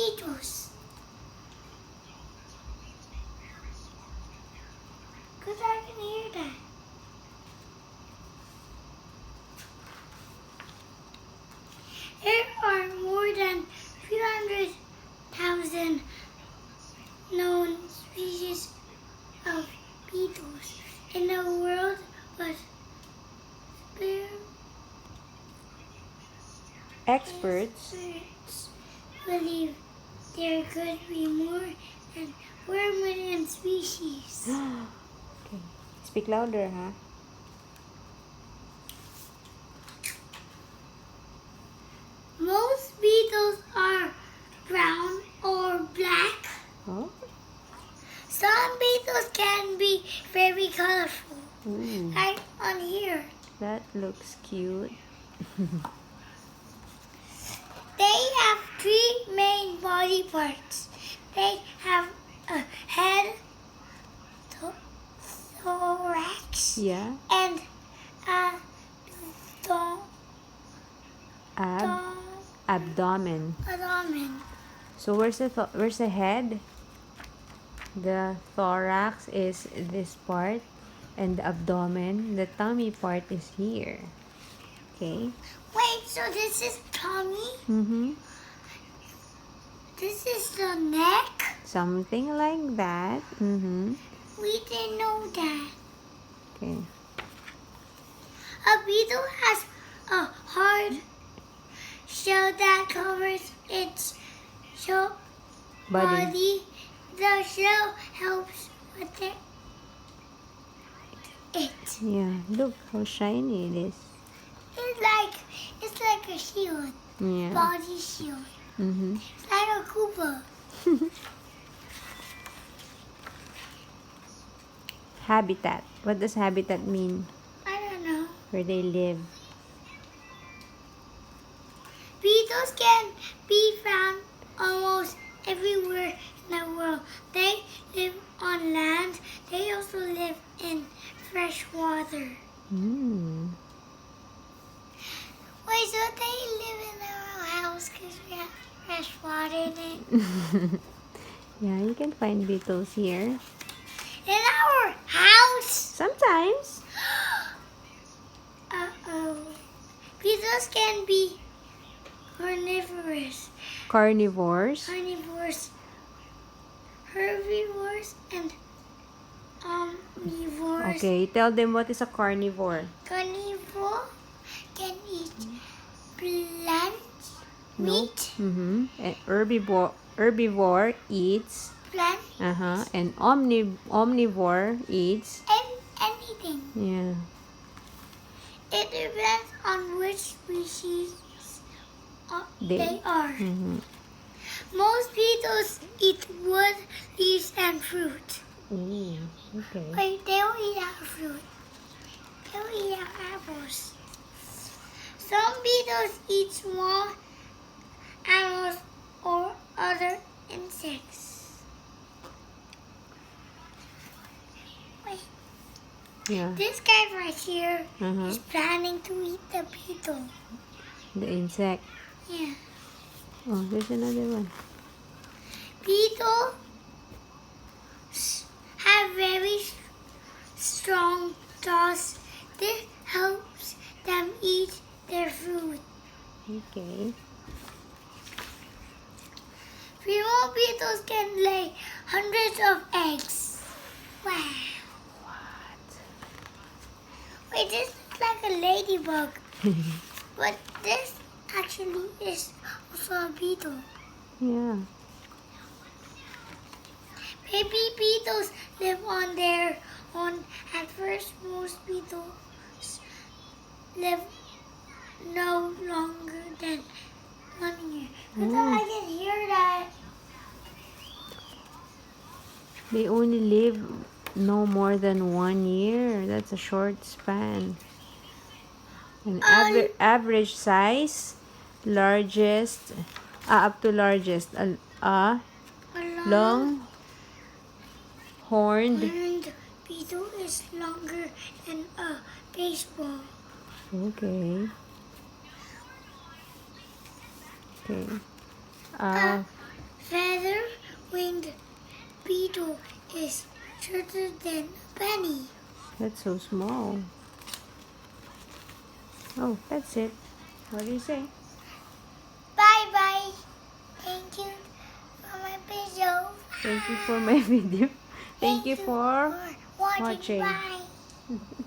Beetles. Because I can hear that. There are more than 300,000 known species of beetles in the world, but Experts believe there could be more than 4 million species. Okay. Speak louder, huh? Most beetles are brown or black. Oh. Some beetles can be very colorful, Ooh, like on here. that looks cute. They have 3 main body parts. They have a head, thorax, Yeah. and a Abdomen. abdomen. So where's the head? The thorax is this part, and the abdomen, the tummy part is here. Okay. Wait, so this is tummy? Mm-hmm. This is the neck? Something like that. Mm-hmm. We didn't know that. Okay. A beetle has a hard shell that covers its body. The shell helps protect it. Yeah. Look how shiny it is. It's like a shield. Yeah. Body shield. Mm-hmm. It's like a Koopa. Habitat. What does habitat mean? I don't know. Where they live. Beetles can be found almost everywhere in the world. They live on land. They also live in fresh water. Mm. Wait, so they live in our house because we have fresh water in it? Yeah, you can find beetles here. In our house? Sometimes. Uh-oh. Beetles can be carnivorous, Carnivores. herbivores, and omnivores. Okay, tell them what is a carnivore. Carnivore can eat plants, meat, Mm-hmm. And herbivore eats. plant, And omnivore eats. and anything. Yeah. It depends on which species they are. Mm-hmm. Most beetles eat wood, leaves, and fruit. Ooh, okay. Wait, they don't eat our fruit. They don't eat our apples. Some beetles eat small animals or other insects. Wait, Yeah. this guy right here Uh-huh. is planning to eat the beetle. The insect. Yeah. Oh, there's another one. Beetles have very strong jaws. This helps them eat their food. Okay. Female beetles can lay hundreds of eggs. Wow. What? Wait, this looks like a ladybug. But this actually is also a beetle. Yeah. Baby beetles live on their own. At first, most beetles live no longer than 1 year. But I can hear that. They only live no more than 1 year. That's a short span. An average size, largest, up to largest, a long horned. And beetle is longer than a baseball. Okay. Okay. winged beetle is shorter than a penny. That's so small. Oh, that's it. What do you say? Bye-bye. Thank you for my video. Thank you for my video. Thank you for watching. watching. Bye.